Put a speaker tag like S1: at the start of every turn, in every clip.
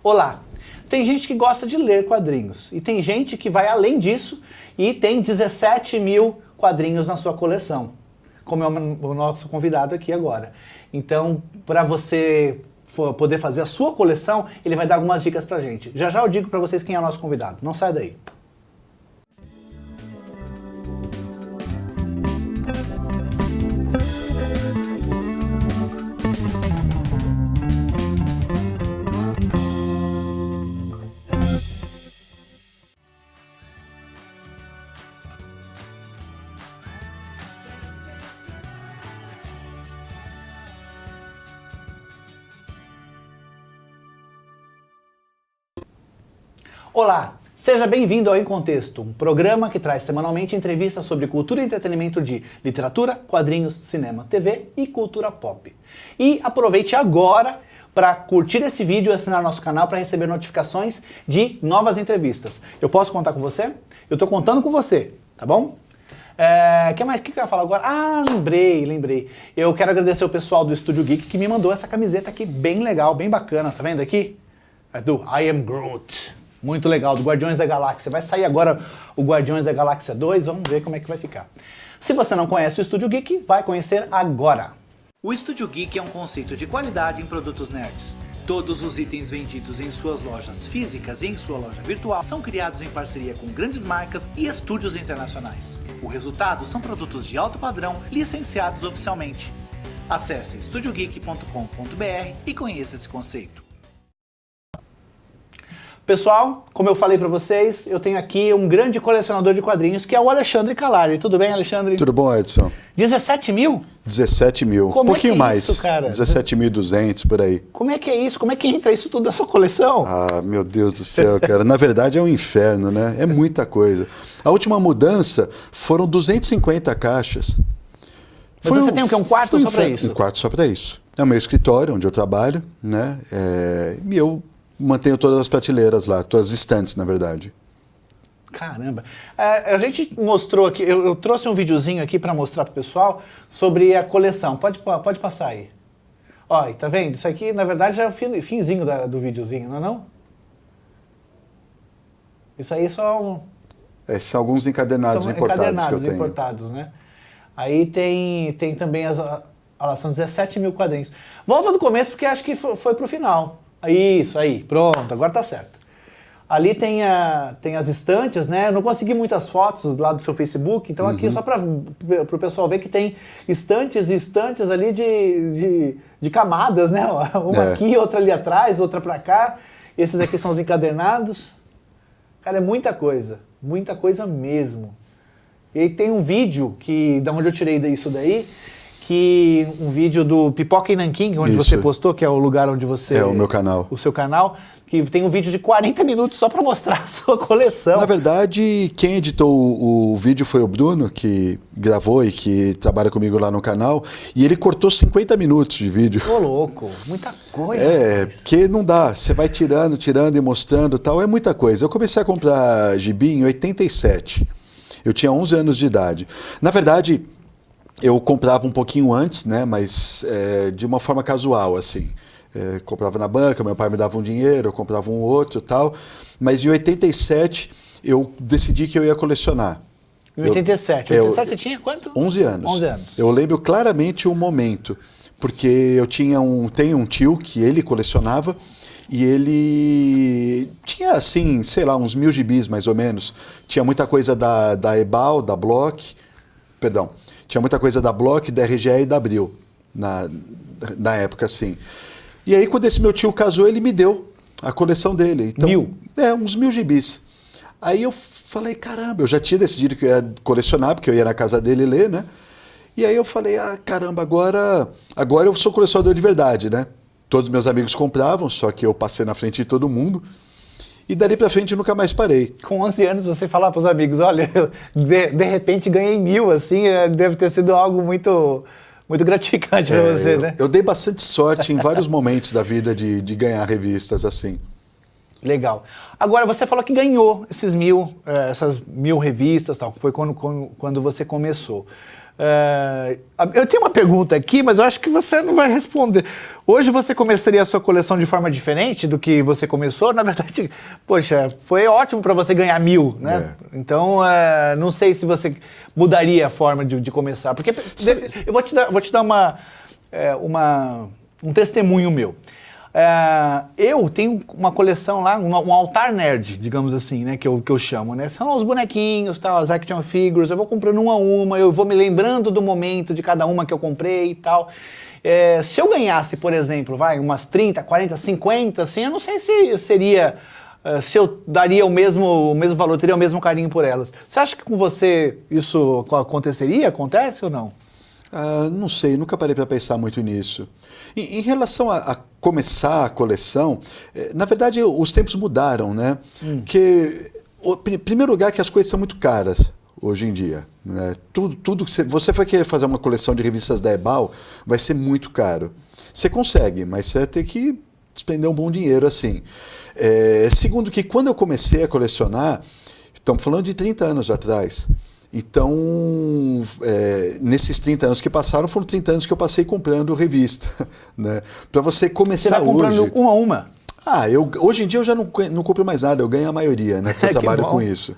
S1: Olá! Tem gente que gosta de ler quadrinhos e tem gente que vai além disso e tem 17 mil quadrinhos na sua coleção, como é o nosso convidado aqui agora. Então, para você poder fazer a sua coleção, ele vai dar algumas dicas pra gente. Já já eu digo para vocês quem é o nosso convidado. Não sai daí. Olá, seja bem-vindo ao Em Contexto, um programa que traz semanalmente entrevistas sobre cultura e entretenimento de literatura, quadrinhos, cinema, TV e cultura pop. E aproveite agora para curtir esse vídeo e assinar nosso canal para receber notificações de novas entrevistas. Eu posso contar com você? Eu estou contando com você, tá bom? O que eu ia falar agora? Lembrei. Eu quero agradecer o pessoal do Estúdio Geek que me mandou essa camiseta aqui bem legal, bem bacana, tá vendo aqui? É do I Am Groot. Muito legal, do Guardiões da Galáxia. Vai sair agora o Guardiões da Galáxia 2, vamos ver como é que vai ficar. Se você não conhece o Estúdio Geek, vai conhecer agora. O Estúdio Geek é um conceito de qualidade em produtos nerds. Todos os itens vendidos em suas lojas físicas e em sua loja virtual são criados em parceria com grandes marcas e estúdios internacionais. O resultado são produtos de alto padrão licenciados oficialmente. Acesse estudiogeek.com.br e conheça esse conceito. Pessoal, como eu falei para vocês, eu tenho aqui um grande colecionador de quadrinhos, que é o Alexandre Calari. Tudo bem, Alexandre?
S2: Tudo bom, Edson?
S1: 17 mil?
S2: 17 mil.
S1: Como
S2: um pouquinho
S1: é que é
S2: mais.
S1: Isso, cara?
S2: 17.200 por aí.
S1: Como é que é isso? Como é que entra isso tudo na sua coleção?
S2: Ah, meu Deus do céu, cara. Na verdade é um inferno, né? É muita coisa. A última mudança foram 250 caixas.
S1: Mas você tem o quê? Um quarto só para isso?
S2: Um quarto só para isso. É o meu escritório, onde eu trabalho, né? E eu mantenho todas as prateleiras lá, todas as estantes, na verdade.
S1: Caramba. A gente mostrou aqui, eu trouxe um videozinho aqui para mostrar pro pessoal sobre a coleção. Pode passar aí. Ó, tá vendo? Isso aqui, na verdade, já é o finzinho do videozinho, não é não? Isso aí é só
S2: são alguns encadernados importados que eu tenho.
S1: Importados, né? Aí tem também são 17 mil quadrinhos. Volta do começo, porque acho que foi pro final. Isso aí, pronto, agora tá certo. Ali tem as estantes, né? Eu não consegui muitas fotos lá do seu Facebook, então aqui só para o pessoal ver que tem estantes e estantes ali de camadas, né? Uma aqui, outra ali atrás, outra para cá. Esses aqui são os encadernados. Cara, é muita coisa mesmo. E aí tem um vídeo da onde eu tirei isso daí, um vídeo do Pipoca e Nanquim, onde você postou, que é o lugar onde você...
S2: É o meu canal.
S1: O seu canal, que tem um vídeo de 40 minutos só para mostrar a sua coleção.
S2: Na verdade, quem editou o vídeo foi o Bruno, que gravou e que trabalha comigo lá no canal, e ele cortou 50 minutos de vídeo.
S1: Ô, louco, muita coisa.
S2: Porque não dá, você vai tirando e mostrando e tal, é muita coisa. Eu comecei a comprar gibi em 87, eu tinha 11 anos de idade. Na verdade, eu comprava um pouquinho antes, né, mas de uma forma casual, assim. Comprava na banca, meu pai me dava um dinheiro, eu comprava um outro e tal. Mas em 87 eu decidi que eu ia colecionar.
S1: Em 87? Em 87 você tinha quanto?
S2: 11 anos.
S1: 11 anos.
S2: Eu lembro claramente o momento, porque eu tenho um tio que ele colecionava e ele tinha, assim, sei lá, uns 1000 gibis mais ou menos. Tinha muita coisa da Ebal, da Block, perdão. Tinha muita coisa da Block, da RGE e da Abril, na época, assim. E aí, quando esse meu tio casou, ele me deu a coleção dele. Então,
S1: 1000?
S2: Uns 1000 gibis. Aí eu falei, caramba, eu já tinha decidido que eu ia colecionar, porque eu ia na casa dele ler, né? E aí eu falei, caramba, agora eu sou colecionador de verdade, né? Todos meus amigos compravam, só que eu passei na frente de todo mundo. E dali pra frente eu nunca mais parei.
S1: Com 11 anos você falar pros amigos, olha, de repente ganhei 1000, assim, deve ter sido algo muito gratificante para você, né?
S2: Eu dei bastante sorte em vários momentos da vida de ganhar revistas assim.
S1: Legal. Agora, você falou que ganhou essas 1000 revistas, tal, que foi quando você começou. Eu tenho uma pergunta aqui, mas eu acho que você não vai responder. Hoje você começaria a sua coleção de forma diferente do que você começou? Na verdade, poxa, foi ótimo para você ganhar 1000, né? Então, não sei se você mudaria a forma de começar. Porque eu vou te dar um testemunho meu. Eu tenho uma coleção lá, um altar nerd, digamos assim, né, que eu chamo, né? São os bonequinhos, tal, as action figures, eu vou comprando uma a uma, eu vou me lembrando do momento de cada uma que eu comprei e tal. Se eu ganhasse, por exemplo, umas 30, 40, 50, assim, eu não sei se seria... se eu daria o mesmo valor, teria o mesmo carinho por elas. Você acha que com você isso aconteceria? Acontece ou não?
S2: Não sei, nunca parei para pensar muito nisso. Em relação a começar a coleção, na verdade os tempos mudaram, né? Porque, em primeiro lugar, que as coisas são muito caras hoje em dia, né? Tudo que você vai querer fazer uma coleção de revistas da Ebal, vai ser muito caro. Você consegue, mas você vai ter que despender um bom dinheiro assim. Segundo que quando eu comecei a colecionar, estamos falando de 30 anos atrás. Então, nesses 30 anos que passaram, foram 30 anos que eu passei comprando revista. Né? Para você começar
S1: hoje... Você vai comprando
S2: hoje,
S1: uma a uma?
S2: Hoje em dia eu já não compro mais nada, eu ganho a maioria, né? Porque eu trabalho com isso.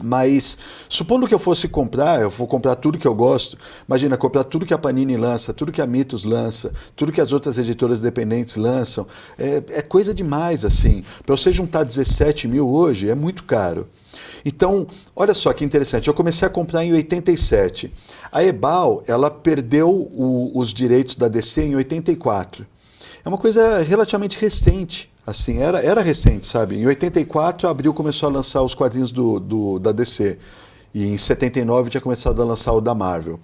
S2: Mas, supondo que eu fosse comprar, eu vou comprar tudo que eu gosto. Imagina, comprar tudo que a Panini lança, tudo que a Mitos lança, tudo que as outras editoras independentes lançam. É coisa demais, assim. Para você juntar 17 mil hoje, é muito caro. Então, olha só que interessante, eu comecei a comprar em 87. A Ebal, ela perdeu os direitos da DC em 84. É uma coisa relativamente recente, assim, era recente, sabe? Em 84, a Abril começou a lançar os quadrinhos da DC. E em 79 tinha começado a lançar o da Marvel.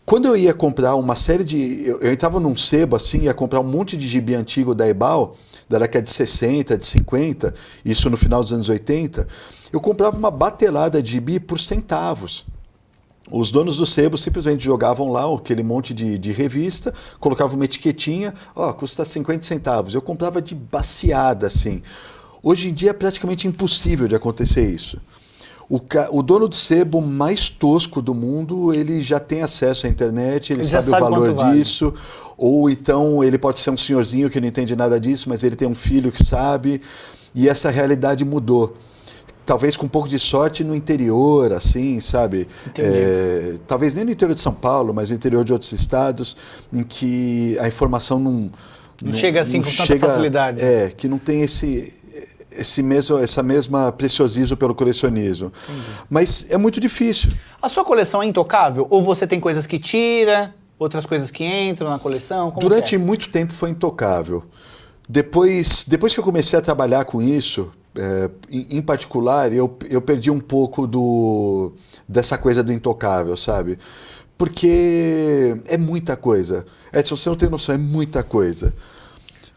S2: Quando eu ia comprar uma série de... Eu entrava num sebo, assim, ia comprar um monte de gibi antigo da Ebal, da década de 60, de 50, isso no final dos anos 80, eu comprava uma batelada de gibi por centavos. Os donos do sebo simplesmente jogavam lá aquele monte de revista, colocavam uma etiquetinha, custa 50 centavos. Eu comprava de baseada, assim. Hoje em dia é praticamente impossível de acontecer isso. O dono do sebo mais tosco do mundo, ele já tem acesso à internet, ele sabe o valor disso. Ou então ele pode ser um senhorzinho que não entende nada disso, mas ele tem um filho que sabe. E essa realidade mudou. Talvez com um pouco de sorte no interior, assim, sabe? Talvez nem no interior de São Paulo, mas no interior de outros estados, em que a informação não
S1: chega assim com tanta facilidade.
S2: Que não tem essa mesma preciosismo pelo colecionismo. Mas é muito difícil.
S1: A sua coleção é intocável? Ou você tem coisas que tira, outras coisas que entram na coleção?
S2: Durante muito tempo foi intocável. Depois que eu comecei a trabalhar com isso, em particular, eu perdi um pouco dessa coisa do intocável, sabe? Porque é muita coisa. Se você não tem noção, é muita coisa.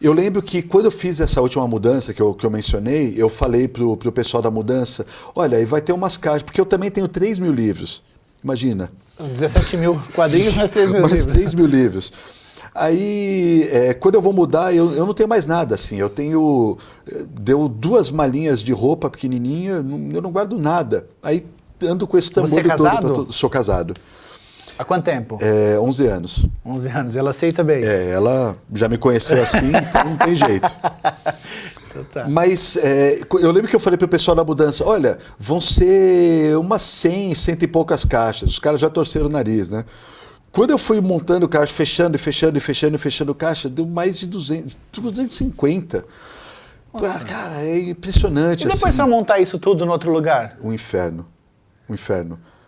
S2: Eu lembro que quando eu fiz essa última mudança que eu mencionei, eu falei pro pessoal da mudança, olha, aí vai ter umas caixas, porque eu também tenho 3 mil livros. Imagina.
S1: 17 mil quadrinhos, mais 3 mil livros.
S2: Mais 3 mil livros. Aí, quando eu vou mudar, eu não tenho mais nada, assim. Deu 2 malinhas de roupa pequenininha, eu não guardo nada. Aí ando com esse tamanho todo.
S1: Você é casado?
S2: Sou casado.
S1: Há quanto tempo?
S2: 11 anos.
S1: 11 anos. Ela aceita bem?
S2: Ela já me conheceu assim, então não tem jeito. Então tá. Mas eu lembro que eu falei pro pessoal da mudança, olha, vão ser umas 100 e poucas caixas. Os caras já torceram o nariz, né? Quando eu fui montando caixa, fechando caixa, deu mais de 250. Cara, é impressionante.
S1: E depois
S2: assim.
S1: para montar isso tudo no outro lugar?
S2: Um inferno.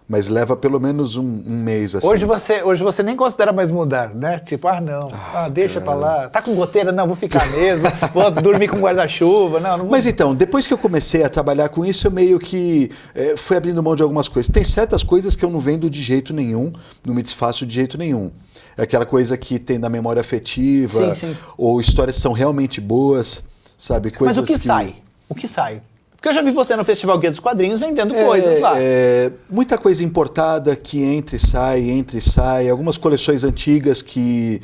S2: Mas leva pelo menos um mês assim.
S1: Hoje você nem considera mais mudar, né? Tipo, deixa pra lá. Tá com goteira? Não, vou ficar mesmo. Vou dormir com guarda-chuva. Não vou...
S2: Mas então, depois que eu comecei a trabalhar com isso, eu meio que fui abrindo mão de algumas coisas. Tem certas coisas que eu não vendo de jeito nenhum, não me desfaço de jeito nenhum. É aquela coisa que tem na memória afetiva,
S1: sim.
S2: Ou histórias que são realmente boas, sabe? Coisas
S1: Mas o que sai? O que sai? Porque eu já vi você no Festival Guia dos Quadrinhos vendendo coisas lá.
S2: Muita coisa importada que entra e sai. Algumas coleções antigas que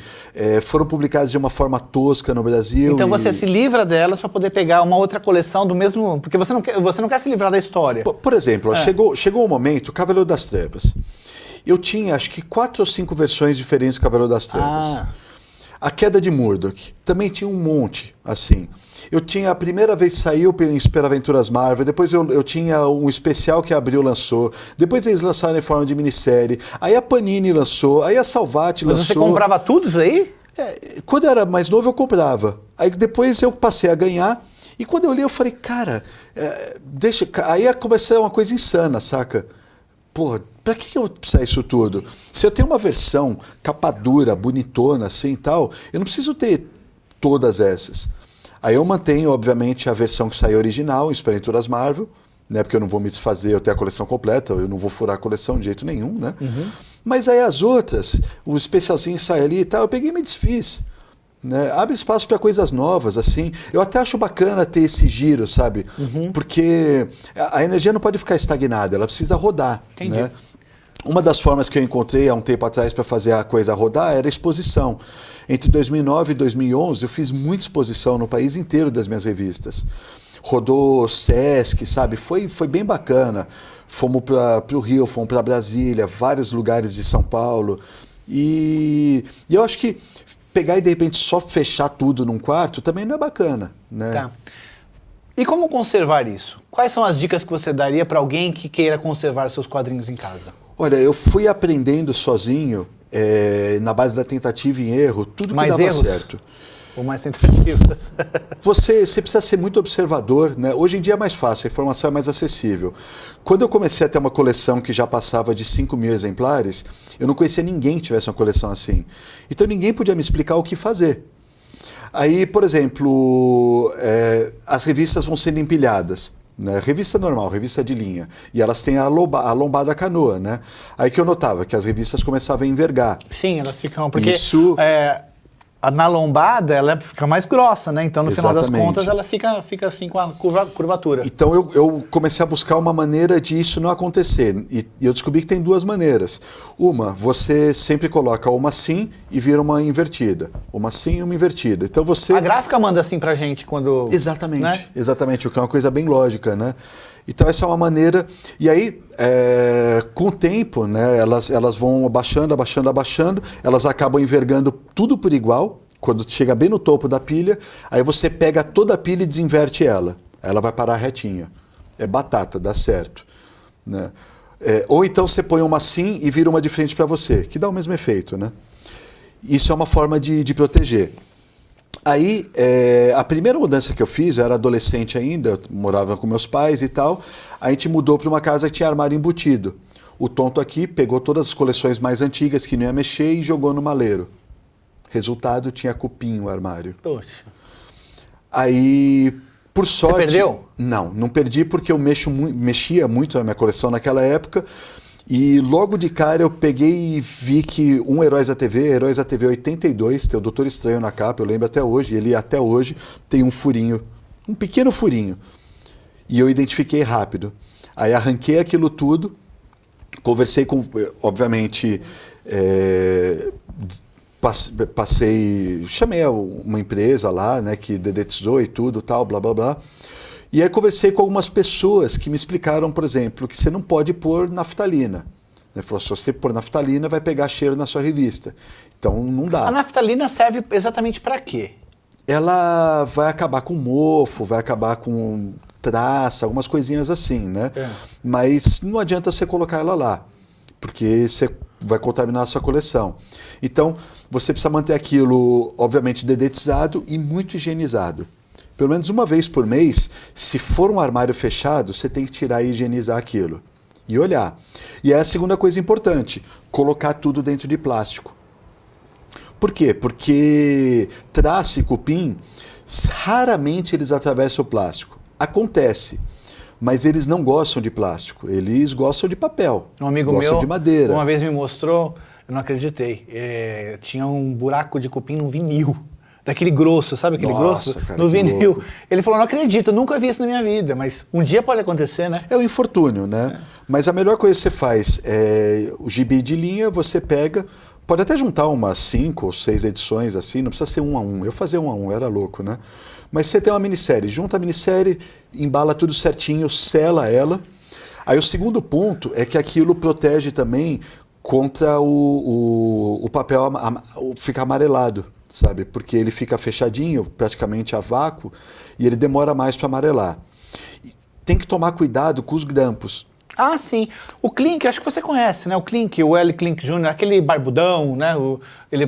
S2: foram publicadas de uma forma tosca no Brasil.
S1: Então você se livra delas para poder pegar uma outra coleção do mesmo... Porque você não quer se livrar da história.
S2: Por exemplo, chegou um momento, Cavaleiro das Trevas. Eu tinha, acho que 4 ou 5 versões diferentes do Cavaleiro das Trevas. A Queda de Murdoch. Também tinha um monte, assim. Eu tinha, a primeira vez que saiu em Super Aventuras Marvel, depois eu tinha um especial que a Abril lançou, depois eles lançaram em forma de minissérie, aí a Panini lançou, aí a Salvat lançou.
S1: Mas você comprava tudo isso aí?
S2: Quando eu era mais novo eu comprava. Aí depois eu passei a ganhar, e quando eu li eu falei, cara, aí começou uma coisa insana, saca? Porra, pra que eu preciso disso tudo? Se eu tenho uma versão capa dura, bonitona, assim e tal, eu não preciso ter todas essas. Aí eu mantenho, obviamente, a versão que saiu original, em Super Aventuras Marvel, né? Porque eu não vou me desfazer, eu tenho a coleção completa, eu não vou furar a coleção de jeito nenhum, né? Uhum. Mas aí as outras, o especialzinho sai ali e tal, eu peguei e me desfiz. Né? Abre espaço para coisas novas, assim. Eu até acho bacana ter esse giro, sabe? Uhum. Porque a energia não pode ficar estagnada, ela precisa rodar.
S1: Entendi.
S2: Né? Uma das formas que eu encontrei há um tempo atrás para fazer a coisa rodar era a exposição. Entre 2009 e 2011, eu fiz muita exposição no país inteiro das minhas revistas. Rodou Sesc, sabe? Foi bem bacana. Fomos para o Rio, fomos para Brasília, vários lugares de São Paulo. E eu acho que pegar e de repente só fechar tudo num quarto também não é bacana, né?
S1: Tá. E como conservar isso? Quais são as dicas que você daria para alguém que queira conservar seus quadrinhos em casa?
S2: Olha, eu fui aprendendo sozinho, na base da tentativa e erro, tudo que dava certo.
S1: Ou mais tentativas?
S2: Você precisa ser muito observador, né? Hoje em dia é mais fácil, a informação é mais acessível. Quando eu comecei a ter uma coleção que já passava de 5.000 exemplares, eu não conhecia ninguém que tivesse uma coleção assim. Então ninguém podia me explicar o que fazer. Aí, por exemplo, as revistas vão sendo empilhadas. Né? Revista normal, revista de linha. E elas têm a lombada canoa, né? Aí que eu notava que as revistas começavam a envergar.
S1: Sim, elas ficam... Porque
S2: isso...
S1: na lombada ela fica mais grossa, né? Então, no
S2: Exatamente.
S1: final das contas, ela fica assim com a curvatura.
S2: Então, eu comecei a buscar uma maneira de isso não acontecer. E eu descobri que tem 2 maneiras. Uma, você sempre coloca uma assim e vira uma invertida. Uma assim e uma invertida. Então, você...
S1: A gráfica manda assim pra gente quando...
S2: Exatamente,
S1: né?
S2: Exatamente. O que é uma coisa bem lógica, né? Então, essa é uma maneira... E aí, com o tempo, né, elas vão abaixando, elas acabam envergando tudo por igual. Quando chega bem no topo da pilha, aí você pega toda a pilha e desinverte ela. Ela vai parar retinha. É batata, dá certo. Né? Ou então você põe uma assim e vira uma de frente para você, que dá o mesmo efeito. Né? Isso é uma forma de proteger. Aí, a primeira mudança que eu fiz, eu era adolescente ainda, eu morava com meus pais e tal, a gente mudou para uma casa que tinha armário embutido. O tonto aqui pegou todas as coleções mais antigas que não ia mexer e jogou no maleiro. Resultado, tinha cupim o armário.
S1: Poxa.
S2: Aí, por sorte...
S1: Você perdeu?
S2: Não perdi porque eu mexia muito na minha coleção naquela época. E logo de cara eu peguei e vi que Heróis da TV 82, tem o Doutor Estranho na capa, eu lembro até hoje, ele até hoje tem um furinho, um pequeno furinho. E eu identifiquei rápido. Aí arranquei aquilo tudo, conversei com, obviamente, chamei uma empresa lá, né, que dedetizou e tudo, tal, blá, blá, blá. E aí conversei com algumas pessoas que me explicaram, por exemplo, que você não pode pôr naftalina. Ele falou, se você pôr naftalina, vai pegar cheiro na sua revista. Então não dá.
S1: A naftalina serve exatamente para quê?
S2: Ela vai acabar com mofo, vai acabar com traça, algumas coisinhas assim, né? Mas não adianta você colocar ela lá, porque você vai contaminar a sua coleção. Então, você precisa manter aquilo, obviamente, dedetizado e muito higienizado. Pelo menos uma vez por mês, se for um armário fechado, você tem que tirar e higienizar aquilo. E olhar. E é a segunda coisa importante, colocar tudo dentro de plástico. Por quê? Porque traça e cupim, raramente eles atravessam o plástico. Acontece, mas eles não gostam de plástico, eles gostam de papel,
S1: um amigo
S2: gostam
S1: meu,
S2: de madeira.
S1: Uma vez me mostrou, eu não acreditei, tinha um buraco de cupim no vinil. daquele grosso, sabe aquele
S2: Nossa,
S1: grosso?
S2: cara,
S1: No
S2: que
S1: vinil.
S2: louco.
S1: Ele falou, não acredito, eu nunca vi isso na minha vida, mas um dia pode acontecer, né?
S2: É o infortúnio, né? Mas a melhor coisa que você faz é o gibi de linha, você pega, pode até juntar umas 5 ou 6 edições assim, não precisa ser 1 a 1. Eu fazia 1 a 1, era louco, né? Mas você tem uma minissérie, junta a minissérie, embala tudo certinho, sela ela. Aí o segundo ponto é que aquilo protege também contra o papel ficar amarelado, sabe? Porque ele fica fechadinho, praticamente a vácuo, e ele demora mais para amarelar. Tem que tomar cuidado com os grampos.
S1: Ah, sim. O Klink, acho que você conhece, né? O Klink, o L. Klink Jr., aquele barbudão, né? Ele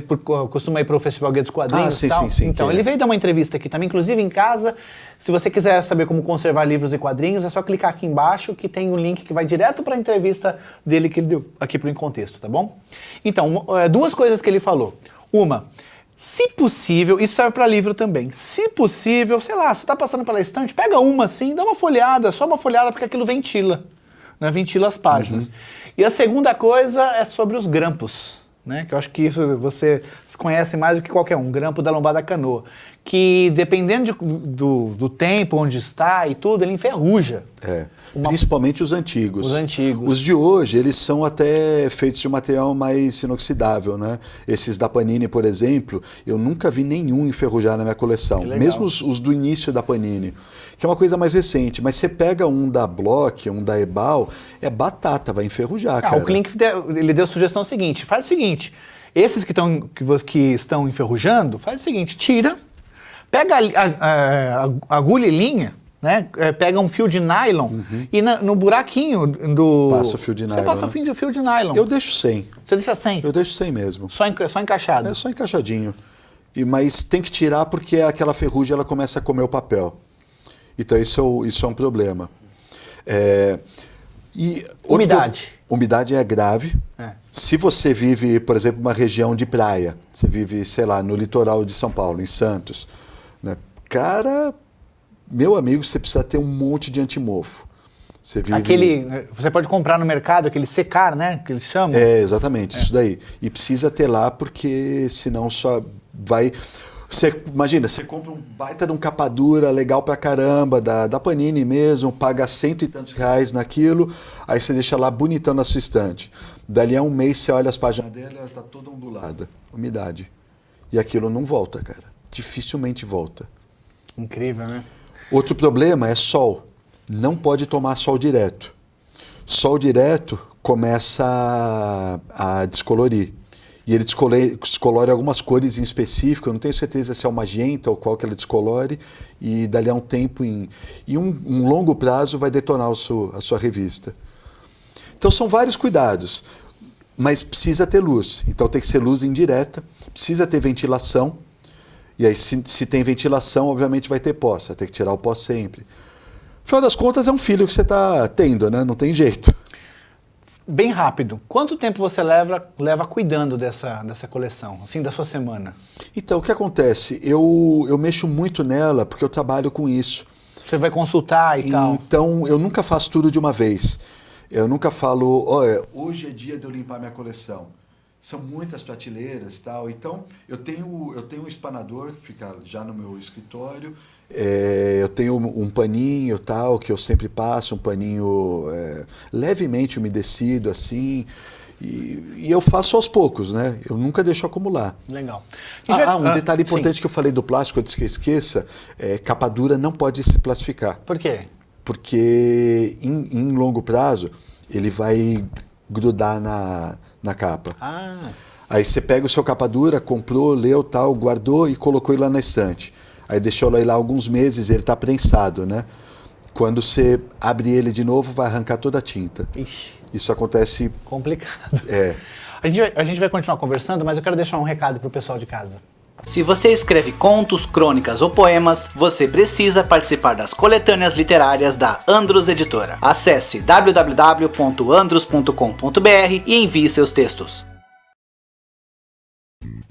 S1: costuma ir para o Festival Guia dos Quadrinhos e tal.
S2: Sim.
S1: Então, ele veio dar uma entrevista aqui também, inclusive em casa. Se você quiser saber como conservar livros e quadrinhos, é só clicar aqui embaixo que tem um link que vai direto para a entrevista dele que ele deu aqui para o Em Contexto, tá bom? Então, 2 coisas que ele falou. Uma, se possível, isso serve para livro também. Se possível, sei lá, você está passando pela estante, pega uma assim, dá uma folhada, só uma folhada, porque aquilo ventila. Né, ventila as páginas. E a segunda coisa é sobre os grampos, né, que eu acho que isso você conhece mais do que qualquer um, grampo da lombada canoa, que dependendo do tempo, onde está e tudo, ele enferruja.
S2: Principalmente os antigos.
S1: Os antigos.
S2: Os de hoje, eles são até feitos de material mais inoxidável, né? Esses da Panini, por exemplo, eu nunca vi nenhum enferrujar na minha coleção. Mesmo os do início da Panini, que é uma coisa mais recente. Mas você pega um da Block, um da Ebal, é batata, vai enferrujar, cara.
S1: O Klink, ele deu a sugestão seguinte, faz o seguinte, esses que estão enferrujando, faz o seguinte, tira, pega a agulha e linha, né? Pega um fio de nylon e no buraquinho do...
S2: Passa o fio de nylon.
S1: Você passa o fio de nylon.
S2: Eu deixo 100.
S1: Você deixa 100?
S2: Eu deixo 100 mesmo.
S1: Só encaixado?
S2: É só encaixadinho. Mas tem que tirar porque aquela ferrugem ela começa a comer o papel. Então isso é um problema.
S1: Umidade.
S2: Umidade é grave. Se você vive, por exemplo, uma região de praia, você vive, sei lá, no litoral de São Paulo, em Santos, né? Cara, meu amigo, você precisa ter um monte de antimofo. Você
S1: pode comprar no mercado aquele secar, né? Que eles chamam.
S2: Exatamente, isso daí. E precisa ter lá porque senão só vai... Imagina, você compra um baita de um capa dura legal pra caramba, da Panini mesmo, paga R$100 e tantos naquilo, aí você deixa lá bonitão na sua estante. Dali a um mês você olha as páginas dela, ela tá toda ondulada, umidade. E aquilo não volta, cara. Dificilmente volta.
S1: Incrível, né?
S2: Outro problema é sol. Não pode tomar sol direto. Sol direto começa a descolorir. E ele descolore algumas cores em específico, eu não tenho certeza se é o magenta ou qual que ele descolore, e dali a um tempo, em um longo prazo, vai detonar a sua revista. Então são vários cuidados, mas precisa ter luz. Então tem que ser luz indireta, precisa ter ventilação, e aí se tem ventilação, obviamente vai ter pó, você vai ter que tirar o pó sempre. No final das contas é um filho que você está tendo, né? Não tem jeito.
S1: Bem rápido, quanto tempo você leva cuidando dessa coleção, assim, da sua semana?
S2: Então, o que acontece? Eu mexo muito nela porque eu trabalho com isso.
S1: Você vai consultar e tal?
S2: Então, eu nunca faço tudo de uma vez. Eu nunca falo, olha, hoje é dia de eu limpar minha coleção. São muitas prateleiras e tal. Então, eu tenho um espanador que fica já no meu escritório. Eu tenho um paninho tal, que eu sempre passo, um paninho levemente umedecido, assim, e eu faço aos poucos, né? Eu nunca deixo acumular.
S1: Legal.
S2: Um detalhe importante que eu falei do plástico, antes que eu esqueça, capa dura não pode se plastificar.
S1: Por quê?
S2: Porque em longo prazo ele vai grudar na capa. Aí você pega o seu capa dura, comprou, leu tal, guardou e colocou ele lá na estante. Aí deixou ele lá alguns meses, ele está prensado, né? Quando você abre ele de novo, vai arrancar toda a tinta.
S1: Ixi.
S2: Isso acontece...
S1: Complicado. A gente vai continuar conversando, mas eu quero deixar um recado para o pessoal de casa. Se você escreve contos, crônicas ou poemas, você precisa participar das coletâneas literárias da Andrus Editora. Acesse www.andrus.com.br e envie seus textos.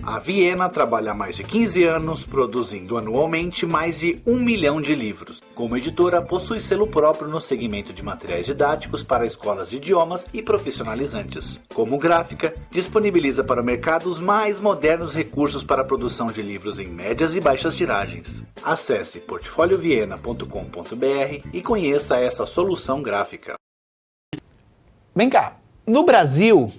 S1: A Viena trabalha há mais de 15 anos, produzindo anualmente mais de 1 milhão de livros. Como editora, possui selo próprio no segmento de materiais didáticos para escolas de idiomas e profissionalizantes. Como gráfica, disponibiliza para o mercado os mais modernos recursos para a produção de livros em médias e baixas tiragens. Acesse portfolioviena.com.br e conheça essa solução gráfica. Vem cá, no Brasil,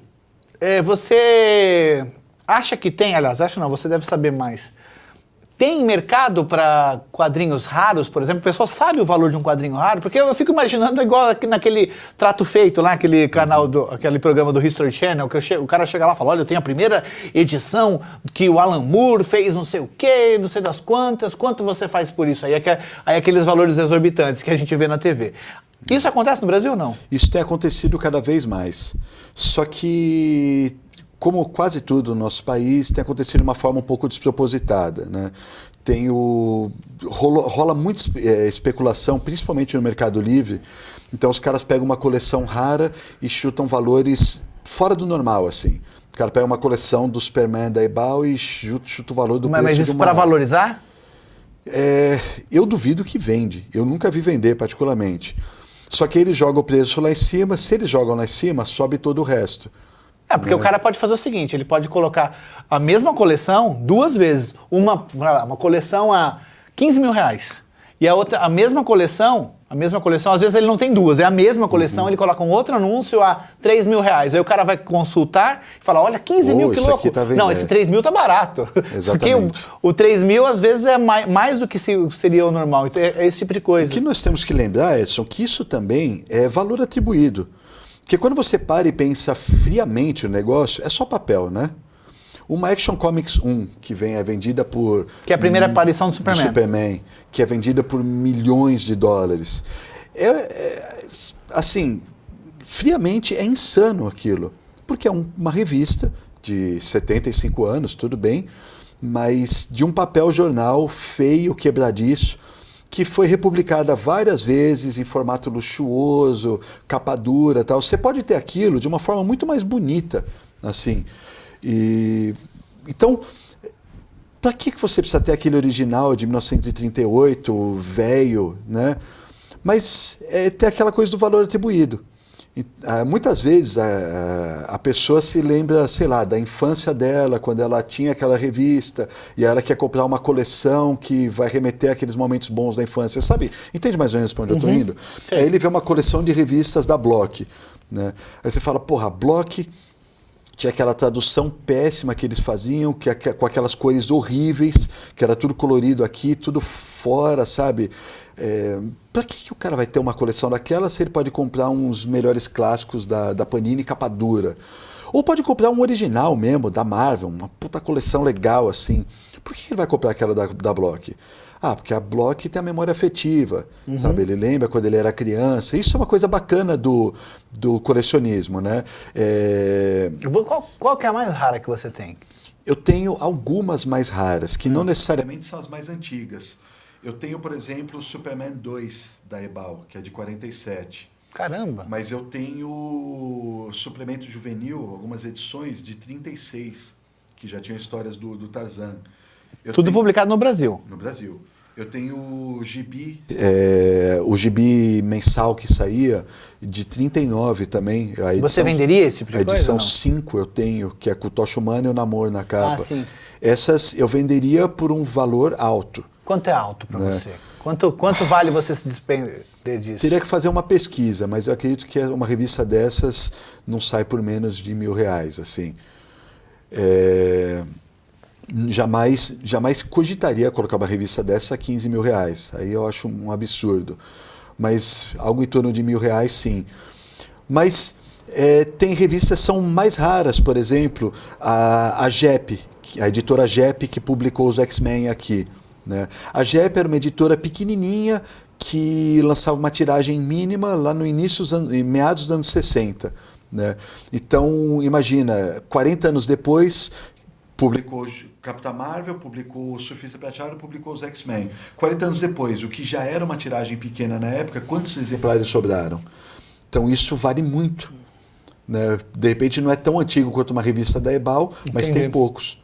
S1: você acha que tem, aliás, acho não, você deve saber mais. Tem mercado para quadrinhos raros, por exemplo? O pessoal sabe o valor de um quadrinho raro? Porque eu fico imaginando igual naquele Trato Feito, lá, aquele canal, aquele programa do History Channel, que o cara chega lá e fala, olha, eu tenho a primeira edição que o Alan Moore fez não sei o quê, não sei das quantas, quanto você faz por isso? Aí aqueles valores exorbitantes que a gente vê na TV. Isso acontece no Brasil ou não?
S2: Isso tem acontecido cada vez mais. Só que, como quase tudo no nosso país, tem acontecido de uma forma um pouco despropositada, né? Rola muita especulação, principalmente no Mercado Livre. Então os caras pegam uma coleção rara e chutam valores fora do normal, assim. O cara pega uma coleção do Superman da Ebal e chuta o valor do preço de uma...
S1: Mas isso para valorizar?
S2: Eu duvido que vende. Eu nunca vi vender particularmente. Só que eles jogam o preço lá em cima. Se eles jogam lá em cima, sobe todo o resto.
S1: Porque o cara pode fazer o seguinte, ele pode colocar a mesma coleção 2 vezes. Uma coleção a 15 mil reais. E a outra, a mesma coleção, às vezes ele não tem 2, é a mesma coleção, ele coloca um outro anúncio a 3 mil reais. Aí o cara vai consultar e fala, olha, 15 mil, que louco.
S2: Tá
S1: não, esse 3 mil tá barato.
S2: Exatamente.
S1: Porque o 3 mil às vezes é mais do que seria o normal. Então é esse tipo de coisa.
S2: O que nós temos que lembrar, Edson, que isso também é valor atribuído. Porque quando você para e pensa friamente o negócio, é só papel, né? Uma Action Comics 1, que é vendida por...
S1: Que é a primeira aparição do
S2: Superman. Que é vendida por milhões de dólares. Assim, friamente é insano aquilo. Porque é uma revista de 75 anos, tudo bem, mas de um papel jornal feio, quebradiço, que foi republicada várias vezes em formato luxuoso, capa dura, tal. Você pode ter aquilo de uma forma muito mais bonita, assim. Então, para que você precisa ter aquele original de 1938, velho, né? Mas ter aquela coisa do valor atribuído. Muitas vezes a pessoa se lembra, sei lá, da infância dela, quando ela tinha aquela revista, e ela quer comprar uma coleção que vai remeter àqueles momentos bons da infância, sabe? Entende mais ou menos para onde eu estou indo? Sim. Aí ele vê uma coleção de revistas da Block, né? Aí você fala, porra, Block tinha aquela tradução péssima que eles faziam, com aquelas cores horríveis, que era tudo colorido aqui, tudo fora, sabe? Para que o cara vai ter uma coleção daquela se ele pode comprar uns melhores clássicos da Panini capa dura? Ou pode comprar um original mesmo, da Marvel, uma puta coleção legal assim. Por que ele vai comprar aquela da Block? Porque a Block tem a memória afetiva, sabe? Ele lembra quando ele era criança. Isso é uma coisa bacana do colecionismo, né?
S1: Qual que é a mais rara que você tem?
S2: Eu tenho algumas mais raras, que não necessariamente são as mais antigas. Eu tenho, por exemplo, o Superman 2 da Ebal, que é de 47.
S1: Caramba!
S2: Mas eu tenho suplemento juvenil, algumas edições de 36, que já tinham histórias do Tarzan.
S1: Tudo publicado no Brasil?
S2: No Brasil. Eu tenho o gibi mensal que saía, de 39 também.
S1: Você venderia esse tipo de coisa?
S2: A edição 5 eu tenho, que é com o Tocha Humana e o Namor na capa.
S1: Sim.
S2: Essas eu venderia por um valor alto.
S1: Quanto é alto para você? Quanto vale você se despender disso?
S2: Teria que fazer uma pesquisa, mas eu acredito que uma revista dessas não sai por menos de R$1.000, assim. Jamais cogitaria colocar uma revista dessa a R$15.000. Aí eu acho um absurdo. Mas algo em torno de R$1.000, sim. Mas tem revistas que são mais raras, por exemplo, a JEP, a editora JEP que publicou os X-Men aqui, né? A JEP era uma editora pequenininha que lançava uma tiragem mínima lá no início, meados dos anos 60. Né? Então, imagina, 40 anos depois, publicou Capitã Marvel, publicou o Surfista Prateado, publicou os X-Men. 40 anos depois, o que já era uma tiragem pequena na época, quantos exemplares sobraram? Então isso vale muito. Né? De repente não é tão antigo quanto uma revista da Ebal, mas tem poucos.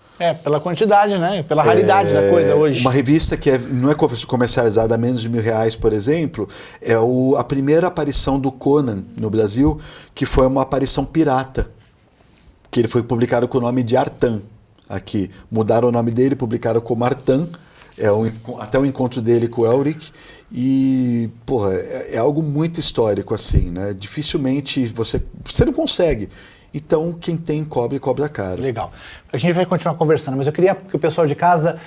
S1: Pela quantidade, né? Pela raridade da coisa hoje.
S2: Uma revista que não é comercializada a menos de R$1.000, por exemplo, é a primeira aparição do Conan no Brasil, que foi uma aparição pirata, que ele foi publicado com o nome de Artan. Aqui, mudaram o nome dele, publicaram como Artan, até o encontro dele com o Elric, e, porra, é algo muito histórico, assim, né? Dificilmente você não consegue. Então, quem tem cobra caro.
S1: Legal. A gente vai continuar conversando, mas eu queria que o pessoal de casa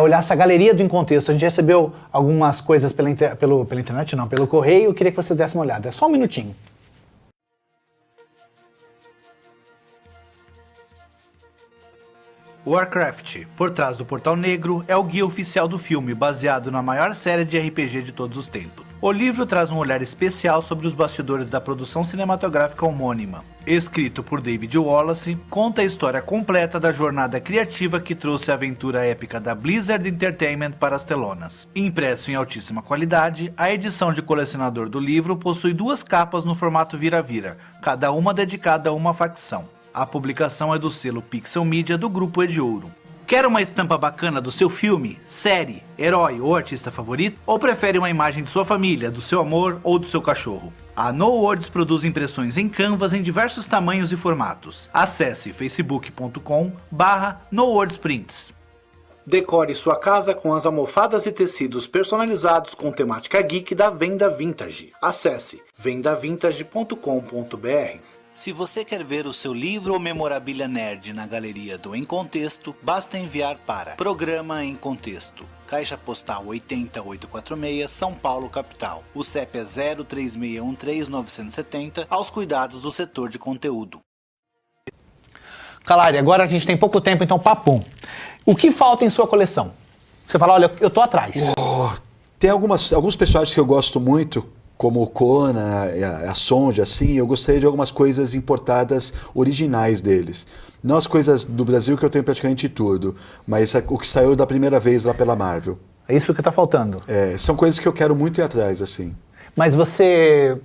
S1: olhasse a galeria do Em Contexto. A gente recebeu algumas coisas pela internet, não, pelo correio. Eu queria que você desse uma olhada. É só um minutinho. Warcraft, por trás do Portal Negro, é o guia oficial do filme, baseado na maior série de RPG de todos os tempos. O livro traz um olhar especial sobre os bastidores da produção cinematográfica homônima. Escrito por David Wallace, conta a história completa da jornada criativa que trouxe a aventura épica da Blizzard Entertainment para as telonas. Impresso em altíssima qualidade, a edição de colecionador do livro possui 2 capas no formato vira-vira, cada uma dedicada a uma facção. A publicação é do selo Pixel Media do Grupo Ediouro. Quer uma estampa bacana do seu filme, série, herói ou artista favorito? Ou prefere uma imagem de sua família, do seu amor ou do seu cachorro? A No Words produz impressões em canvas em diversos tamanhos e formatos. Acesse facebook.com/NoWordsPrints. Decore sua casa com as almofadas e tecidos personalizados com temática geek da Venda Vintage. Acesse vendavintage.com.br. Se você quer ver o seu livro ou memorabilia nerd na galeria do Em Contexto, basta enviar para Programa Em Contexto, Caixa Postal 80846, São Paulo, capital. O CEP é 03613-970, aos cuidados do setor de conteúdo. Calari, agora a gente tem pouco tempo, então papum. O que falta em sua coleção? Você fala, olha, eu tô atrás.
S2: Tem alguns personagens que eu gosto muito, como o Conan, a Sonja, assim, eu gostaria de algumas coisas importadas originais deles. Não as coisas do Brasil, que eu tenho praticamente tudo, mas o que saiu da primeira vez lá pela Marvel.
S1: É isso que tá faltando.
S2: São coisas que eu quero muito ir atrás, assim.
S1: Mas você,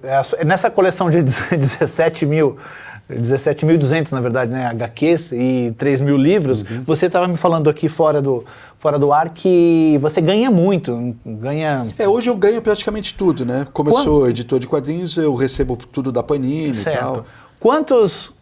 S1: nessa coleção de 17.200, na verdade, né, HQs e 3.000 livros, você estava me falando aqui fora do ar que você ganha muito,
S2: hoje eu ganho praticamente tudo, né? Como eu sou editor de quadrinhos, eu recebo tudo da Panini e tal.
S1: Quantos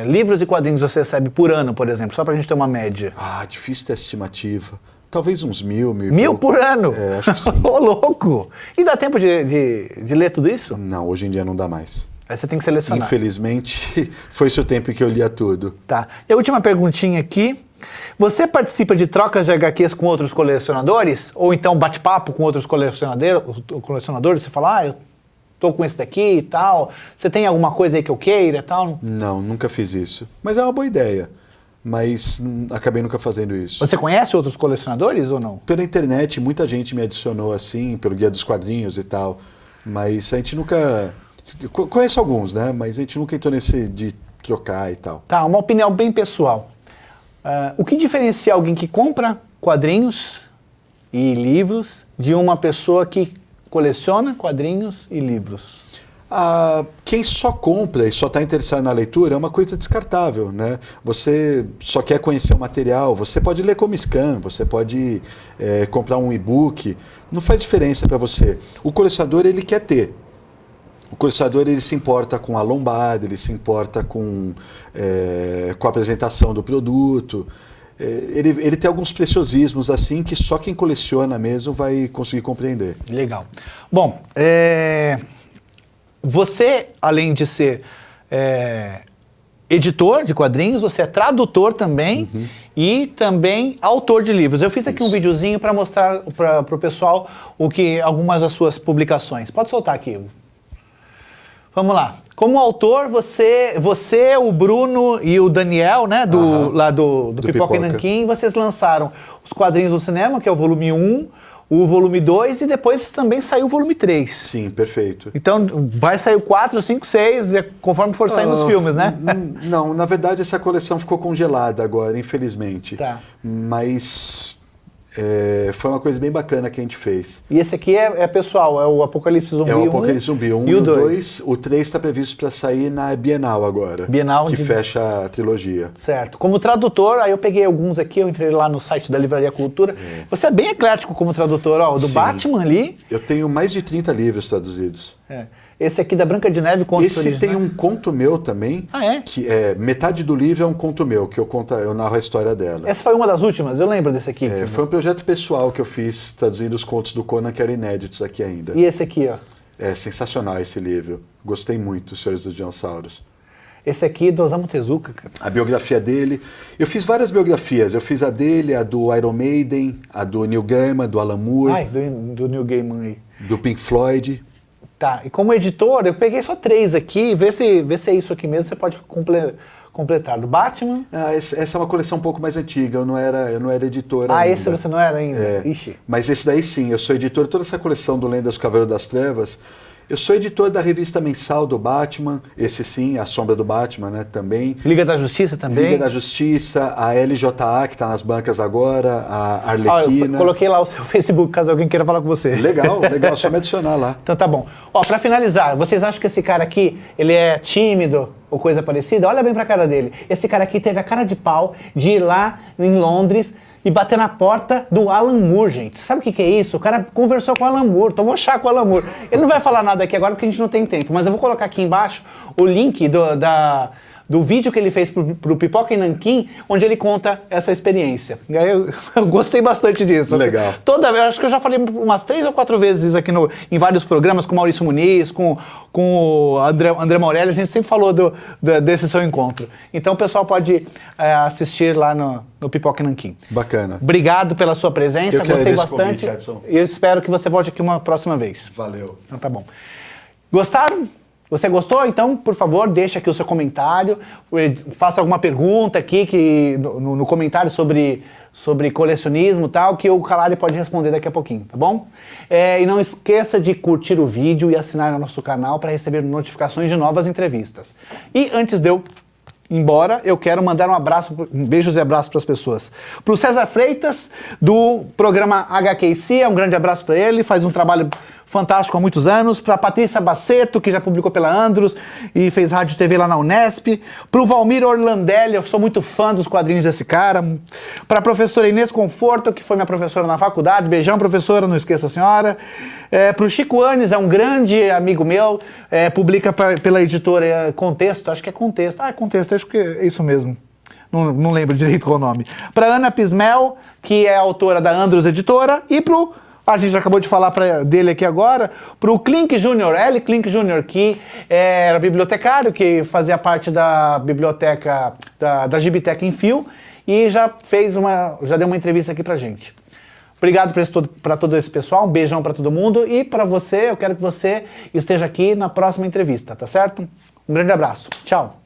S1: livros e quadrinhos você recebe por ano, por exemplo? Só pra gente ter uma média.
S2: Difícil ter estimativa. Talvez uns 1.000
S1: Mil por ano?
S2: Acho que sim.
S1: Ô, louco! E dá tempo de ler tudo isso?
S2: Não, hoje em dia não dá mais.
S1: Aí você tem que selecionar.
S2: Infelizmente, foi esse o tempo que eu lia tudo.
S1: Tá. E a última perguntinha aqui. Você participa de trocas de HQs com outros colecionadores? Ou então bate-papo com outros colecionadores? Você fala, eu tô com esse daqui e tal. Você tem alguma coisa aí que eu queira e tal?
S2: Não, nunca fiz isso. Mas é uma boa ideia. Mas acabei nunca fazendo isso.
S1: Você conhece outros colecionadores ou não?
S2: Pela internet, muita gente me adicionou assim, pelo Guia dos Quadrinhos e tal. Mas a gente nunca... Conheço alguns, né? Mas a gente nunca entrou nesse de trocar e tal.
S1: Tá, uma opinião bem pessoal. O que diferencia alguém que compra quadrinhos e livros de uma pessoa que coleciona quadrinhos e livros?
S2: Quem só compra e só está interessado na leitura é uma coisa descartável, né? Você só quer conhecer o material, você pode ler como scan, você pode comprar um e-book, não faz diferença para você. O colecionador, ele quer ter. O colecionador, ele se importa com a lombada, ele se importa com a apresentação do produto. Ele tem alguns preciosismos assim que só quem coleciona mesmo vai conseguir compreender.
S1: Legal. Bom, você, além de ser editor de quadrinhos, você é tradutor também e também autor de livros. Eu fiz aqui um videozinho para mostrar para o pessoal algumas das suas publicações. Pode soltar aqui, Ivo. Vamos lá. Como autor, você, o Bruno e o Daniel, né, lá do Pipoca e Nanquim, vocês lançaram os quadrinhos do cinema, que é o volume 1, o volume 2 e depois também saiu o volume 3.
S2: Sim, perfeito.
S1: Então vai sair o 4, 5, 6, conforme for saindo os filmes, né?
S2: Não, na verdade essa coleção ficou congelada agora, infelizmente.
S1: Tá.
S2: Mas Foi uma coisa bem bacana que a gente fez.
S1: E esse aqui é pessoal, é o Apocalipse Zumbi 1.
S2: É o Apocalipse Zumbi 1
S1: e o
S2: 2. O 3 está previsto para sair na Bienal agora.
S1: Bienal
S2: que fecha a trilogia.
S1: Certo. Como tradutor, aí eu peguei alguns aqui, eu entrei lá no site da Livraria Cultura. Você é bem eclético como tradutor, ó. O do
S2: Sim.
S1: Batman ali.
S2: Eu tenho mais de 30 livros traduzidos.
S1: Esse aqui da Branca de Neve, contos
S2: Esse
S1: originais.
S2: tem um conto meu também.
S1: Ah, é?
S2: Que metade do livro é um conto meu, que eu narro a história dela.
S1: Essa foi uma das últimas, eu lembro desse aqui.
S2: Foi um projeto pessoal que eu fiz traduzindo os contos do Conan que eram inéditos aqui ainda.
S1: E esse aqui, ó.
S2: É sensacional esse livro. Gostei muito, Os Senhores dos Dinossauros.
S1: Esse aqui do Osamu Tezuka, cara.
S2: A biografia dele. Eu fiz várias biografias. Eu fiz a dele, a do Iron Maiden, a do Neil Gaiman, do Alan Moore,
S1: Ai, do Neil Gaiman aí.
S2: do Pink Floyd.
S1: Tá, e como editor, eu peguei só 3 aqui, vê se é isso aqui mesmo, você pode completar. Do Batman.
S2: Essa é uma coleção um pouco mais antiga, eu não era editor ainda.
S1: Ah, esse você não era ainda? Ixi.
S2: Mas esse daí sim, eu sou editor de toda essa coleção do Lendas do Cavaleiro das Trevas. Eu sou editor da revista mensal do Batman, esse sim, A Sombra do Batman, né, também.
S1: Liga da Justiça também?
S2: Liga da Justiça, a LJA, que está nas bancas agora, a Arlequina.
S1: Eu coloquei lá o seu Facebook, caso alguém queira falar com você.
S2: Legal, só me adicionar lá.
S1: Então tá bom. Ó, pra finalizar, vocês acham que esse cara aqui, ele é tímido ou coisa parecida? Olha bem pra cara dele. Esse cara aqui teve a cara de pau de ir lá em Londres e bater na porta do Alan Moore, gente. Sabe o que é isso? O cara conversou com o Alan Moore, tomou chá com o Alan Moore. Ele não vai falar nada aqui agora porque a gente não tem tempo, mas eu vou colocar aqui embaixo o link do vídeo que ele fez pro Pipoca e Nanquim, onde ele conta essa experiência. E aí eu gostei bastante disso.
S2: Legal.
S1: Eu acho que eu já falei umas 3 ou 4 vezes aqui em vários programas, com o Maurício Muniz, com o André Morelli, a gente sempre falou desse seu encontro. Então o pessoal pode assistir lá no Pipoca e Nanquim.
S2: Bacana.
S1: Obrigado pela sua presença, gostei bastante. E eu espero que você volte aqui uma próxima vez.
S2: Valeu.
S1: Então tá bom. Gostaram? Você gostou? Então, por favor, deixa aqui o seu comentário, faça alguma pergunta aqui no comentário sobre colecionismo e tal, que o Calari pode responder daqui a pouquinho, tá bom? E não esqueça de curtir o vídeo e assinar no nosso canal para receber notificações de novas entrevistas. E antes de eu ir embora, eu quero mandar beijos e abraços para as pessoas. Para o César Freitas, do programa HQC, um grande abraço para ele, faz um trabalho fantástico há muitos anos. Para a Patrícia Baceto, que já publicou pela Andros e fez rádio e TV lá na Unesp. Para o Valmir Orlandelli, eu sou muito fã dos quadrinhos desse cara. Para a professora Inês Conforto, que foi minha professora na faculdade. Beijão, professora, não esqueça a senhora. Para o Chico Anes, é um grande amigo meu, publica pela editora Contexto, acho que é Contexto. Ah, é Contexto, acho que é isso mesmo. Não lembro direito qual o nome. Para Ana Pismel, que é autora da Andros Editora. E a gente já acabou de falar dele aqui agora, para o Klink Jr., L. Klink Jr., que era bibliotecário, que fazia parte da biblioteca, da Gibiteca em Fio, e já deu uma entrevista aqui pra gente. Obrigado para todo esse pessoal, um beijão para todo mundo, e para você, eu quero que você esteja aqui na próxima entrevista, tá certo? Um grande abraço, tchau!